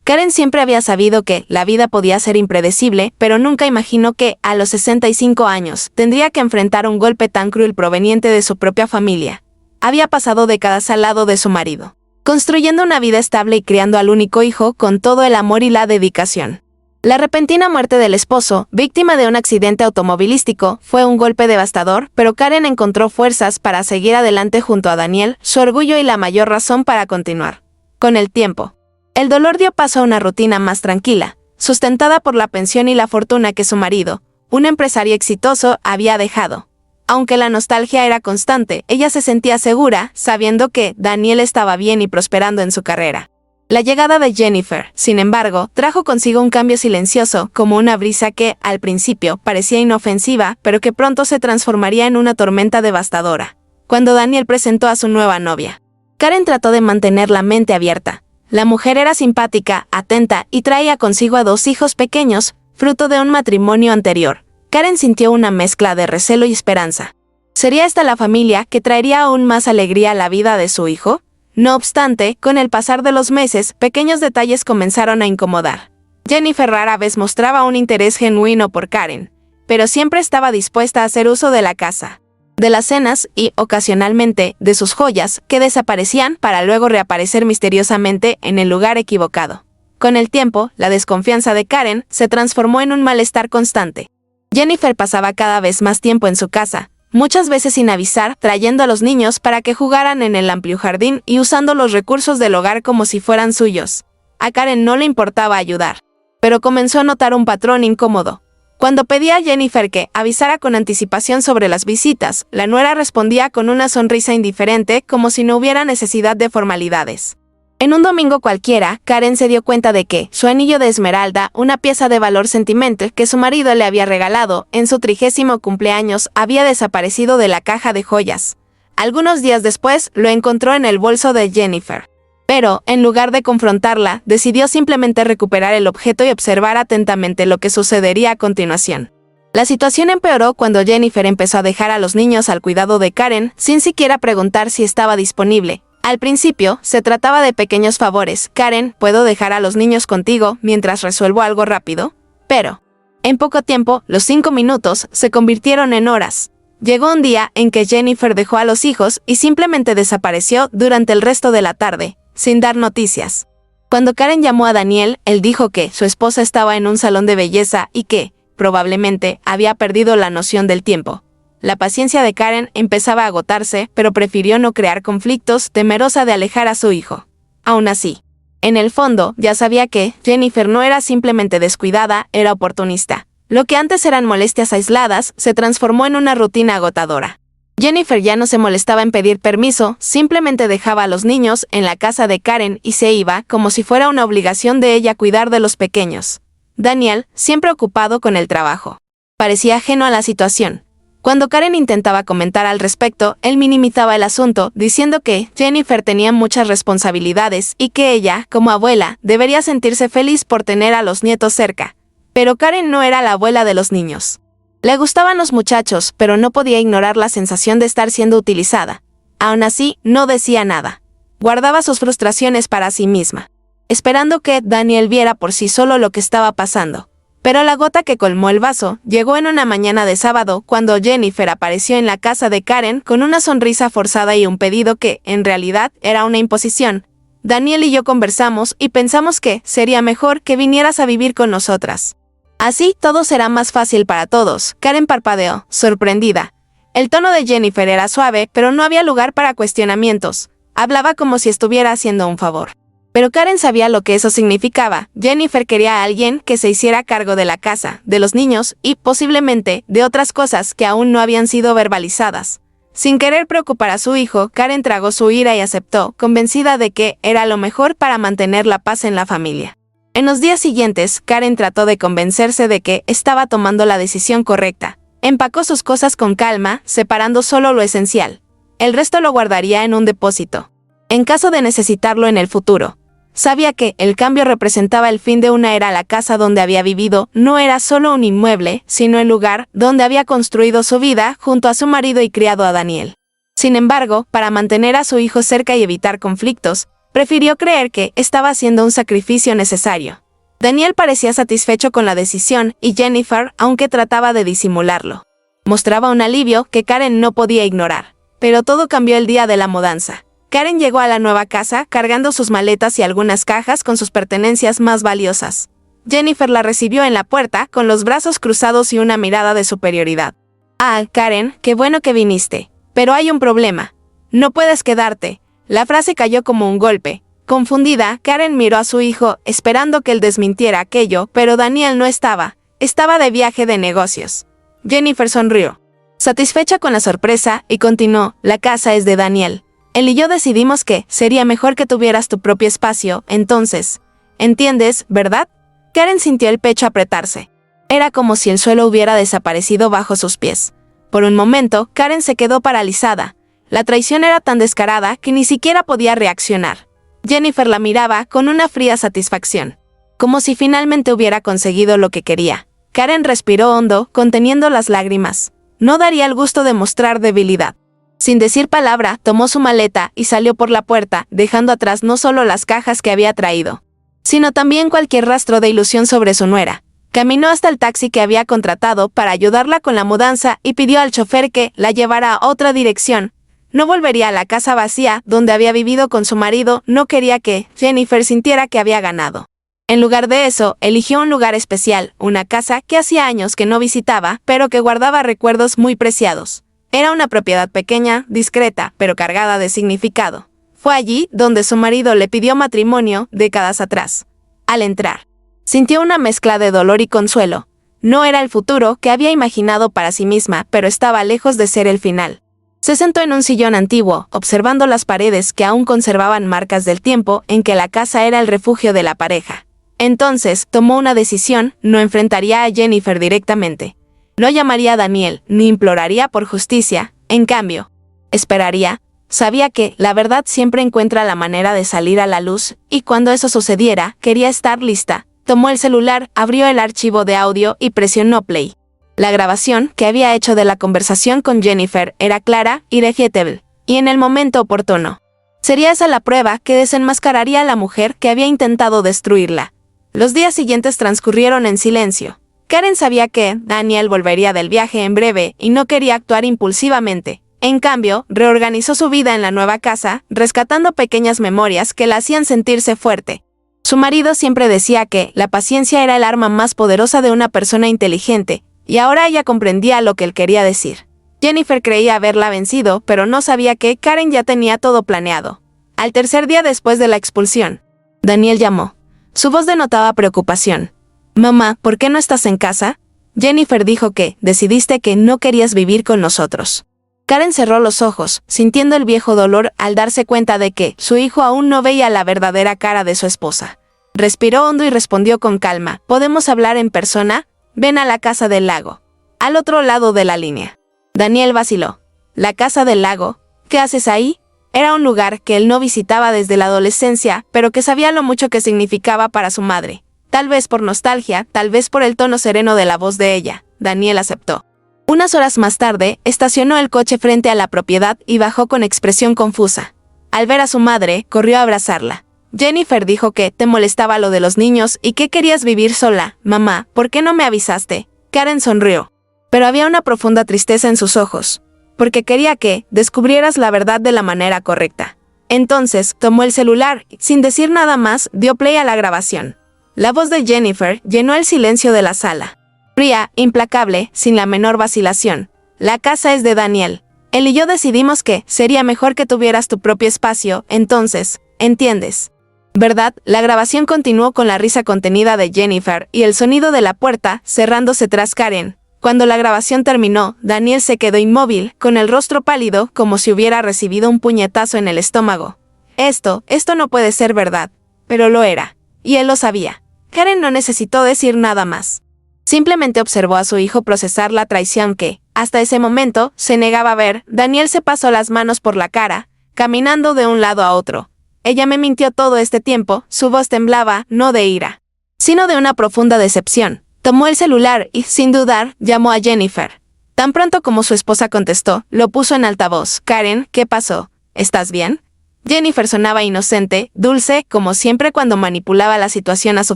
Karen siempre había sabido que la vida podía ser impredecible, pero nunca imaginó que, a los 65 años, tendría que enfrentar un golpe tan cruel proveniente de su propia familia. Había pasado décadas al lado de su marido, construyendo una vida estable y criando al único hijo con todo el amor y la dedicación. La repentina muerte del esposo, víctima de un accidente automovilístico, fue un golpe devastador, pero Karen encontró fuerzas para seguir adelante junto a Daniel, su orgullo y la mayor razón para continuar. Con el tiempo, el dolor dio paso a una rutina más tranquila, sustentada por la pensión y la fortuna que su marido, un empresario exitoso, había dejado. Aunque la nostalgia era constante, ella se sentía segura, sabiendo que Daniel estaba bien y prosperando en su carrera. La llegada de Jennifer, sin embargo, trajo consigo un cambio silencioso, como una brisa que, al principio, parecía inofensiva, pero que pronto se transformaría en una tormenta devastadora. Cuando Daniel presentó a su nueva novia, Karen trató de mantener la mente abierta. La mujer era simpática, atenta y traía consigo a 2 hijos pequeños, fruto de un matrimonio anterior. Karen sintió una mezcla de recelo y esperanza. ¿Sería esta la familia que traería aún más alegría a la vida de su hijo? No obstante, con el pasar de los meses, pequeños detalles comenzaron a incomodar. Jennifer rara vez mostraba un interés genuino por Karen, pero siempre estaba dispuesta a hacer uso de la casa, de las cenas y, ocasionalmente, de sus joyas, que desaparecían para luego reaparecer misteriosamente en el lugar equivocado. Con el tiempo, la desconfianza de Karen se transformó en un malestar constante. Jennifer pasaba cada vez más tiempo en su casa, muchas veces sin avisar, trayendo a los niños para que jugaran en el amplio jardín y usando los recursos del hogar como si fueran suyos. A Karen no le importaba ayudar, pero comenzó a notar un patrón incómodo. Cuando pedía a Jennifer que avisara con anticipación sobre las visitas, la nuera respondía con una sonrisa indiferente, como si no hubiera necesidad de formalidades. En un domingo cualquiera, Karen se dio cuenta de que su anillo de esmeralda, una pieza de valor sentimental que su marido le había regalado en su 30º cumpleaños, había desaparecido de la caja de joyas. Algunos días después, lo encontró en el bolso de Jennifer. Pero, en lugar de confrontarla, decidió simplemente recuperar el objeto y observar atentamente lo que sucedería a continuación. La situación empeoró cuando Jennifer empezó a dejar a los niños al cuidado de Karen, sin siquiera preguntar si estaba disponible. Al principio, se trataba de pequeños favores. Karen, ¿puedo dejar a los niños contigo mientras resuelvo algo rápido? Pero, en poco tiempo, los 5 minutos se convirtieron en horas. Llegó un día en que Jennifer dejó a los hijos y simplemente desapareció durante el resto de la tarde, sin dar noticias. Cuando Karen llamó a Daniel, él dijo que su esposa estaba en un salón de belleza y que, probablemente, había perdido la noción del tiempo. La paciencia de Karen empezaba a agotarse, pero prefirió no crear conflictos, temerosa de alejar a su hijo. Aún así, en el fondo, ya sabía que Jennifer no era simplemente descuidada, era oportunista. Lo que antes eran molestias aisladas, se transformó en una rutina agotadora. Jennifer ya no se molestaba en pedir permiso, simplemente dejaba a los niños en la casa de Karen y se iba, como si fuera una obligación de ella cuidar de los pequeños. Daniel, siempre ocupado con el trabajo, parecía ajeno a la situación. Cuando Karen intentaba comentar al respecto, él minimizaba el asunto, diciendo que Jennifer tenía muchas responsabilidades y que ella, como abuela, debería sentirse feliz por tener a los nietos cerca. Pero Karen no era la abuela de los niños. Le gustaban los muchachos, pero no podía ignorar la sensación de estar siendo utilizada. Aún así, no decía nada. Guardaba sus frustraciones para sí misma, esperando que Daniel viera por sí solo lo que estaba pasando. Pero la gota que colmó el vaso llegó en una mañana de sábado cuando Jennifer apareció en la casa de Karen con una sonrisa forzada y un pedido que, en realidad, era una imposición. Daniel y yo conversamos y pensamos que sería mejor que vinieras a vivir con nosotras. Así todo será más fácil para todos. Karen parpadeó, sorprendida. El tono de Jennifer era suave, pero no había lugar para cuestionamientos. Hablaba como si estuviera haciendo un favor. Pero Karen sabía lo que eso significaba. Jennifer quería a alguien que se hiciera cargo de la casa, de los niños y, posiblemente, de otras cosas que aún no habían sido verbalizadas. Sin querer preocupar a su hijo, Karen tragó su ira y aceptó, convencida de que era lo mejor para mantener la paz en la familia. En los días siguientes, Karen trató de convencerse de que estaba tomando la decisión correcta. Empacó sus cosas con calma, separando solo lo esencial. El resto lo guardaría en un depósito, en caso de necesitarlo en el futuro. Sabía que el cambio representaba el fin de una era. La casa donde había vivido no era solo un inmueble, sino el lugar donde había construido su vida junto a su marido y criado a Daniel. Sin embargo, para mantener a su hijo cerca y evitar conflictos, Prefirió creer que estaba haciendo un sacrificio necesario. Daniel parecía satisfecho con la decisión y Jennifer, aunque trataba de disimularlo, mostraba un alivio que Karen no podía ignorar. Pero todo cambió el día de la mudanza. Karen llegó a la nueva casa cargando sus maletas y algunas cajas con sus pertenencias más valiosas. Jennifer la recibió en la puerta con los brazos cruzados y una mirada de superioridad. «Ah, Karen, qué bueno que viniste. Pero hay un problema. No puedes quedarte». La frase cayó como un golpe. Confundida, Karen miró a su hijo, esperando que él desmintiera aquello, pero Daniel no estaba. Estaba de viaje de negocios. Jennifer sonrió, satisfecha con la sorpresa, y continuó: «La casa es de Daniel. Él y yo decidimos que sería mejor que tuvieras tu propio espacio, entonces. ¿Entiendes, verdad?» Karen sintió el pecho apretarse. Era como si el suelo hubiera desaparecido bajo sus pies. Por un momento, Karen se quedó paralizada. La traición era tan descarada que ni siquiera podía reaccionar. Jennifer la miraba con una fría satisfacción, como si finalmente hubiera conseguido lo que quería. Karen respiró hondo, conteniendo las lágrimas. No daría el gusto de mostrar debilidad. Sin decir palabra, tomó su maleta y salió por la puerta, dejando atrás no solo las cajas que había traído, sino también cualquier rastro de ilusión sobre su nuera. Caminó hasta el taxi que había contratado para ayudarla con la mudanza y pidió al chofer que la llevara a otra dirección. No volvería a la casa vacía donde había vivido con su marido. No quería que Jennifer sintiera que había ganado. En lugar de eso, eligió un lugar especial, una casa que hacía años que no visitaba, pero que guardaba recuerdos muy preciados. Era una propiedad pequeña, discreta, pero cargada de significado. Fue allí donde su marido le pidió matrimonio décadas atrás. Al entrar, sintió una mezcla de dolor y consuelo. No era el futuro que había imaginado para sí misma, pero estaba lejos de ser el final. Se sentó en un sillón antiguo, observando las paredes que aún conservaban marcas del tiempo en que la casa era el refugio de la pareja. Entonces, tomó una decisión: no enfrentaría a Jennifer directamente. No llamaría a Daniel, ni imploraría por justicia. En cambio, esperaría. Sabía que la verdad siempre encuentra la manera de salir a la luz, y cuando eso sucediera, quería estar lista. Tomó el celular, abrió el archivo de audio y presionó play. La grabación que había hecho de la conversación con Jennifer era clara, irrefutable, y en el momento oportuno. Sería esa la prueba que desenmascararía a la mujer que había intentado destruirla. Los días siguientes transcurrieron en silencio. Karen sabía que Daniel volvería del viaje en breve y no quería actuar impulsivamente. En cambio, reorganizó su vida en la nueva casa, rescatando pequeñas memorias que la hacían sentirse fuerte. Su marido siempre decía que la paciencia era el arma más poderosa de una persona inteligente, y ahora ella comprendía lo que él quería decir. Jennifer creía haberla vencido, pero no sabía que Karen ya tenía todo planeado. Al tercer día después de la expulsión, Daniel llamó. Su voz denotaba preocupación. «Mamá, ¿por qué no estás en casa?» Jennifer dijo que decidiste que no querías vivir con nosotros. Karen cerró los ojos, sintiendo el viejo dolor al darse cuenta de que su hijo aún no veía la verdadera cara de su esposa. Respiró hondo y respondió con calma: «¿Podemos hablar en persona? Ven a la casa del lago, al otro lado de la línea». Daniel vaciló. «¿La casa del lago? ¿Qué haces ahí?» Era un lugar que él no visitaba desde la adolescencia, pero que sabía lo mucho que significaba para su madre. Tal vez por nostalgia, tal vez por el tono sereno de la voz de ella. Daniel aceptó. Unas horas más tarde, estacionó el coche frente a la propiedad y bajó con expresión confusa. Al ver a su madre, corrió a abrazarla. Jennifer dijo que te molestaba lo de los niños y que querías vivir sola. «Mamá, ¿por qué no me avisaste?» Karen sonrió, pero había una profunda tristeza en sus ojos. «Porque quería que descubrieras la verdad de la manera correcta». Entonces, tomó el celular y, sin decir nada más, dio play a la grabación. La voz de Jennifer llenó el silencio de la sala. Fría, implacable, sin la menor vacilación. «La casa es de Daniel. Él y yo decidimos que sería mejor que tuvieras tu propio espacio, entonces, ¿entiendes? ¿Verdad?». La grabación continuó con la risa contenida de Jennifer y el sonido de la puerta cerrándose tras Karen. Cuando la grabación terminó, Daniel se quedó inmóvil, con el rostro pálido, como si hubiera recibido un puñetazo en el estómago. Esto no puede ser verdad. Pero lo era. Y él lo sabía. Karen no necesitó decir nada más. Simplemente observó a su hijo procesar la traición que, hasta ese momento, se negaba a ver. Daniel se pasó las manos por la cara, caminando de un lado a otro. «Ella me mintió todo este tiempo». Su voz temblaba, no de ira, sino de una profunda decepción. Tomó el celular y, sin dudar, llamó a Jennifer. Tan pronto como su esposa contestó, lo puso en altavoz. «Karen, ¿qué pasó? ¿Estás bien?». Jennifer sonaba inocente, dulce, como siempre cuando manipulaba la situación a su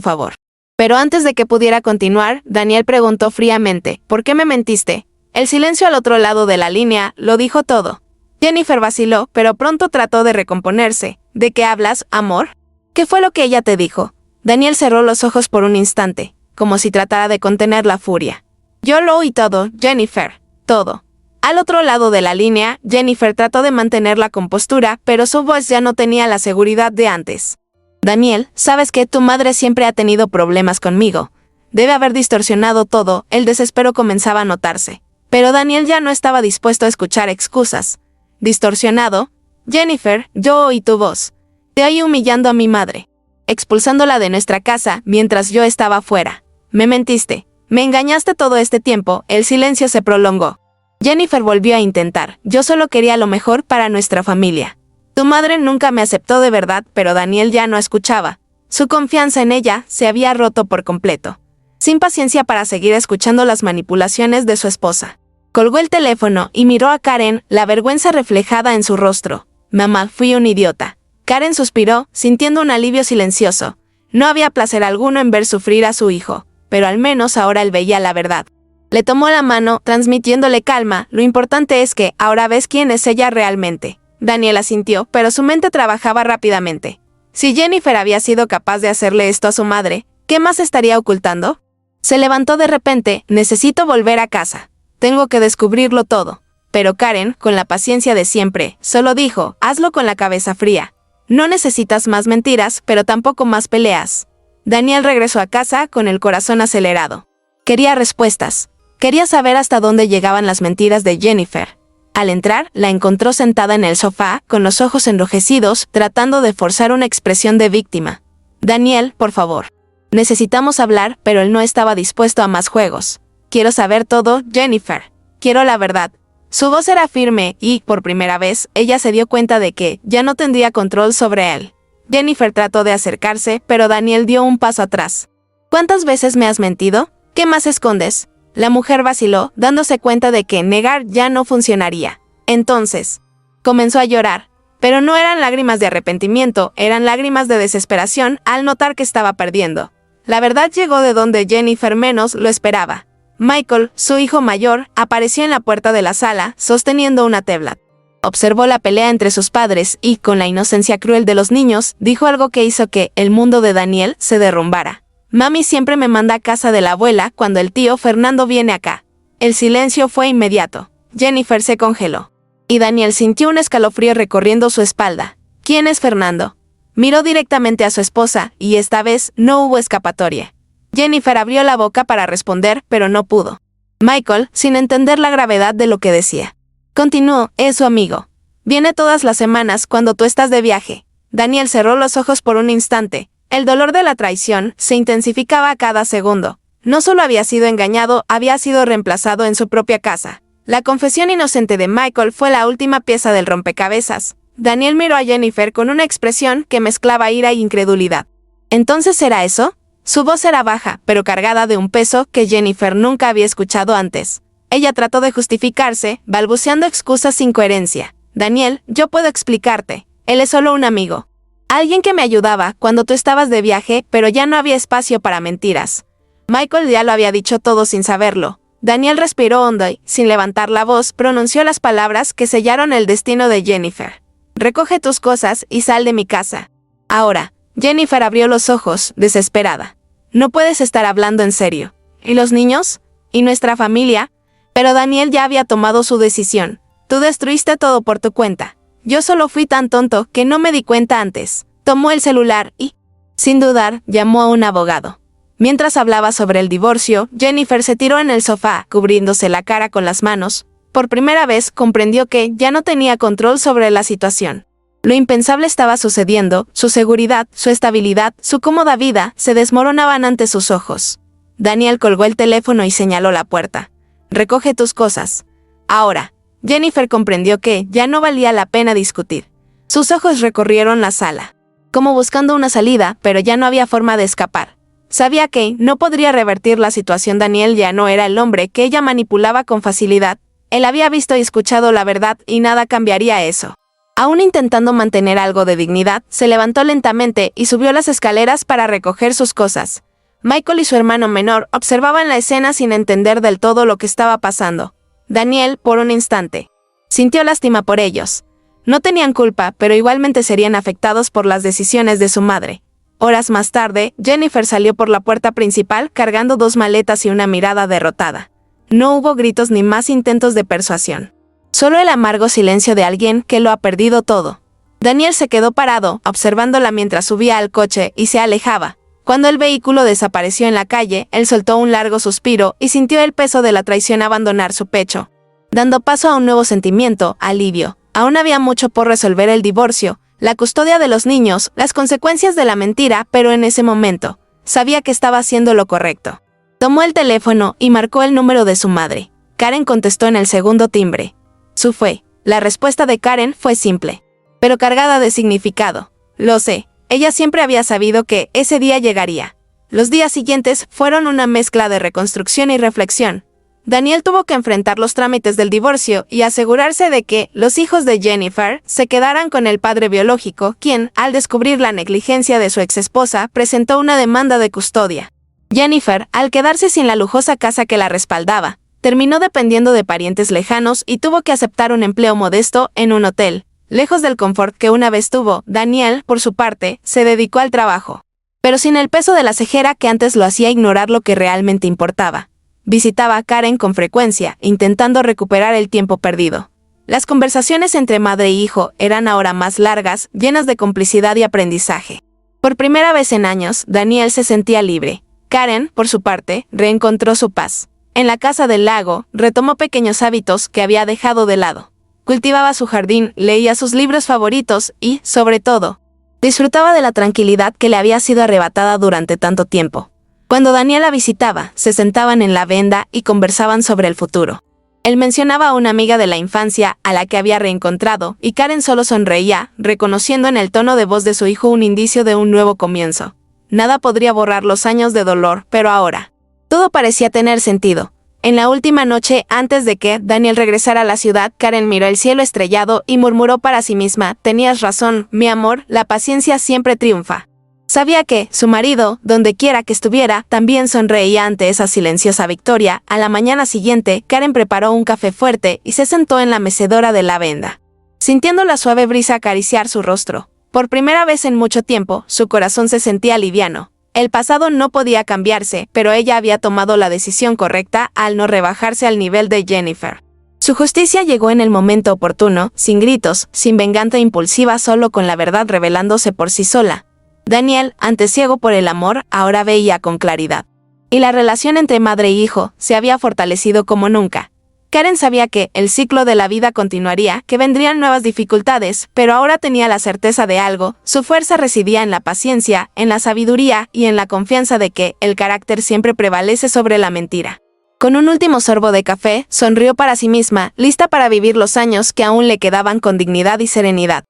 favor. Pero antes de que pudiera continuar, Daniel preguntó fríamente, ¿por qué me mentiste? El silencio al otro lado de la línea lo dijo todo. Jennifer vaciló, pero pronto trató de recomponerse. ¿De qué hablas, amor? ¿Qué fue lo que ella te dijo? Daniel cerró los ojos por un instante, como si tratara de contener la furia. Yo lo oí todo, Jennifer, todo. Al otro lado de la línea, Jennifer trató de mantener la compostura, pero su voz ya no tenía la seguridad de antes. Daniel, sabes que tu madre siempre ha tenido problemas conmigo. Debe haber distorsionado todo, el desespero comenzaba a notarse. Pero Daniel ya no estaba dispuesto a escuchar excusas. ¿Distorsionado? Jennifer, yo oí tu voz. Te oí humillando a mi madre, expulsándola de nuestra casa mientras yo estaba fuera. Me mentiste, me engañaste todo este tiempo, el silencio se prolongó. Jennifer volvió a intentar, yo solo quería lo mejor para nuestra familia. Tu madre nunca me aceptó de verdad, pero Daniel ya no escuchaba. Su confianza en ella se había roto por completo. Sin paciencia para seguir escuchando las manipulaciones de su esposa. Colgó el teléfono y miró a Karen, la vergüenza reflejada en su rostro. Mamá, fui un idiota. Karen suspiró, sintiendo un alivio silencioso. No había placer alguno en ver sufrir a su hijo, pero al menos ahora él veía la verdad. Le tomó la mano, transmitiéndole calma, lo importante es que ahora ves quién es ella realmente. Daniel asintió, pero su mente trabajaba rápidamente. Si Jennifer había sido capaz de hacerle esto a su madre, ¿qué más estaría ocultando? Se levantó de repente, necesito volver a casa. Tengo que descubrirlo todo. Pero Karen, con la paciencia de siempre, solo dijo, hazlo con la cabeza fría. No necesitas más mentiras, pero tampoco más peleas. Daniel regresó a casa con el corazón acelerado. Quería respuestas. Quería saber hasta dónde llegaban las mentiras de Jennifer. Al entrar, la encontró sentada en el sofá, con los ojos enrojecidos, tratando de forzar una expresión de víctima. Daniel, por favor. Necesitamos hablar, pero él no estaba dispuesto a más juegos. Quiero saber todo, Jennifer. Quiero la verdad. Su voz era firme y, por primera vez, ella se dio cuenta de que ya no tendría control sobre él. Jennifer trató de acercarse, pero Daniel dio un paso atrás. ¿Cuántas veces me has mentido? ¿Qué más escondes? La mujer vaciló, dándose cuenta de que negar ya no funcionaría. Entonces, comenzó a llorar, pero no eran lágrimas de arrepentimiento, eran lágrimas de desesperación al notar que estaba perdiendo. La verdad llegó de donde Jennifer menos lo esperaba. Michael, su hijo mayor, apareció en la puerta de la sala, sosteniendo una tablet. Observó la pelea entre sus padres y, con la inocencia cruel de los niños, dijo algo que hizo que el mundo de Daniel se derrumbara. Mami siempre me manda a casa de la abuela cuando el tío Fernando viene acá. El silencio fue inmediato. Jennifer se congeló. Y Daniel sintió un escalofrío recorriendo su espalda. ¿Quién es Fernando? Miró directamente a su esposa, y esta vez no hubo escapatoria. Jennifer abrió la boca para responder, pero no pudo. Michael, sin entender la gravedad de lo que decía. Continuó, es su amigo. Viene todas las semanas cuando tú estás de viaje. Daniel cerró los ojos por un instante. El dolor de la traición se intensificaba a cada segundo. No solo había sido engañado, había sido reemplazado en su propia casa. La confesión inocente de Michael fue la última pieza del rompecabezas. Daniel miró a Jennifer con una expresión que mezclaba ira e incredulidad. ¿Entonces era eso? Su voz era baja, pero cargada de un peso que Jennifer nunca había escuchado antes. Ella trató de justificarse, balbuceando excusas sin coherencia. Daniel, yo puedo explicarte. Él es solo un amigo. Alguien que me ayudaba cuando tú estabas de viaje, pero ya no había espacio para mentiras. Michael ya lo había dicho todo sin saberlo. Daniel respiró hondo y, sin levantar la voz, pronunció las palabras que sellaron el destino de Jennifer. Recoge tus cosas y sal de mi casa. Ahora. Jennifer abrió los ojos, desesperada. No puedes estar hablando en serio. ¿Y los niños? ¿Y nuestra familia? Pero Daniel ya había tomado su decisión. Tú destruiste todo por tu cuenta. Yo solo fui tan tonto que no me di cuenta antes. Tomó el celular y, sin dudar, llamó a un abogado. Mientras hablaba sobre el divorcio, Jennifer se tiró en el sofá, cubriéndose la cara con las manos. Por primera vez comprendió que ya no tenía control sobre la situación. Lo impensable estaba sucediendo, su seguridad, su estabilidad, su cómoda vida, se desmoronaban ante sus ojos. Daniel colgó el teléfono y señaló la puerta. Recoge tus cosas. Ahora. Jennifer comprendió que ya no valía la pena discutir. Sus ojos recorrieron la sala, como buscando una salida, pero ya no había forma de escapar. Sabía que no podría revertir la situación. Daniel ya no era el hombre que ella manipulaba con facilidad. Él había visto y escuchado la verdad y nada cambiaría eso. Aún intentando mantener algo de dignidad, se levantó lentamente y subió las escaleras para recoger sus cosas. Michael y su hermano menor observaban la escena sin entender del todo lo que estaba pasando. Daniel, por un instante, sintió lástima por ellos. No tenían culpa, pero igualmente serían afectados por las decisiones de su madre. Horas más tarde, Jennifer salió por la puerta principal cargando 2 maletas y una mirada derrotada. No hubo gritos ni más intentos de persuasión. Solo el amargo silencio de alguien que lo ha perdido todo. Daniel se quedó parado, observándola mientras subía al coche y se alejaba. Cuando el vehículo desapareció en la calle, él soltó un largo suspiro y sintió el peso de la traición abandonar su pecho, dando paso a un nuevo sentimiento, alivio. Aún había mucho por resolver: el divorcio, la custodia de los niños, las consecuencias de la mentira, pero en ese momento, sabía que estaba haciendo lo correcto. Tomó el teléfono y marcó el número de su madre. Karen contestó en el segundo timbre. Su fue. La respuesta de Karen fue simple, pero cargada de significado. Lo sé. Ella siempre había sabido que ese día llegaría. Los días siguientes fueron una mezcla de reconstrucción y reflexión. Daniel tuvo que enfrentar los trámites del divorcio y asegurarse de que los hijos de Jennifer se quedaran con el padre biológico, quien, al descubrir la negligencia de su exesposa, presentó una demanda de custodia. Jennifer, al quedarse sin la lujosa casa que la respaldaba, terminó dependiendo de parientes lejanos y tuvo que aceptar un empleo modesto en un hotel. Lejos del confort que una vez tuvo, Daniel, por su parte, se dedicó al trabajo, pero sin el peso de la cejera que antes lo hacía ignorar lo que realmente importaba. Visitaba a Karen con frecuencia, intentando recuperar el tiempo perdido. Las conversaciones entre madre e hijo eran ahora más largas, llenas de complicidad y aprendizaje. Por primera vez en años, Daniel se sentía libre. Karen, por su parte, reencontró su paz. En la casa del lago, retomó pequeños hábitos que había dejado de lado. Cultivaba su jardín, leía sus libros favoritos y, sobre todo, disfrutaba de la tranquilidad que le había sido arrebatada durante tanto tiempo. Cuando Daniel la visitaba, se sentaban en la venda y conversaban sobre el futuro. Él mencionaba a una amiga de la infancia a la que había reencontrado, y Karen solo sonreía, reconociendo en el tono de voz de su hijo un indicio de un nuevo comienzo. Nada podría borrar los años de dolor, pero ahora todo parecía tener sentido. En la última noche, antes de que Daniel regresara a la ciudad, Karen miró el cielo estrellado y murmuró para sí misma: «Tenías razón, mi amor, la paciencia siempre triunfa». Sabía que su marido, donde quiera que estuviera, también sonreía ante esa silenciosa victoria. A la mañana siguiente, Karen preparó un café fuerte y se sentó en la mecedora de la venda, sintiendo la suave brisa acariciar su rostro. Por primera vez en mucho tiempo, su corazón se sentía liviano. El pasado no podía cambiarse, pero ella había tomado la decisión correcta al no rebajarse al nivel de Jennifer. Su justicia llegó en el momento oportuno, sin gritos, sin venganza impulsiva, solo con la verdad revelándose por sí sola. Daniel, antes ciego por el amor, ahora veía con claridad. Y la relación entre madre e hijo se había fortalecido como nunca. Karen sabía que el ciclo de la vida continuaría, que vendrían nuevas dificultades, pero ahora tenía la certeza de algo: su fuerza residía en la paciencia, en la sabiduría y en la confianza de que el carácter siempre prevalece sobre la mentira. Con un último sorbo de café, sonrió para sí misma, lista para vivir los años que aún le quedaban con dignidad y serenidad.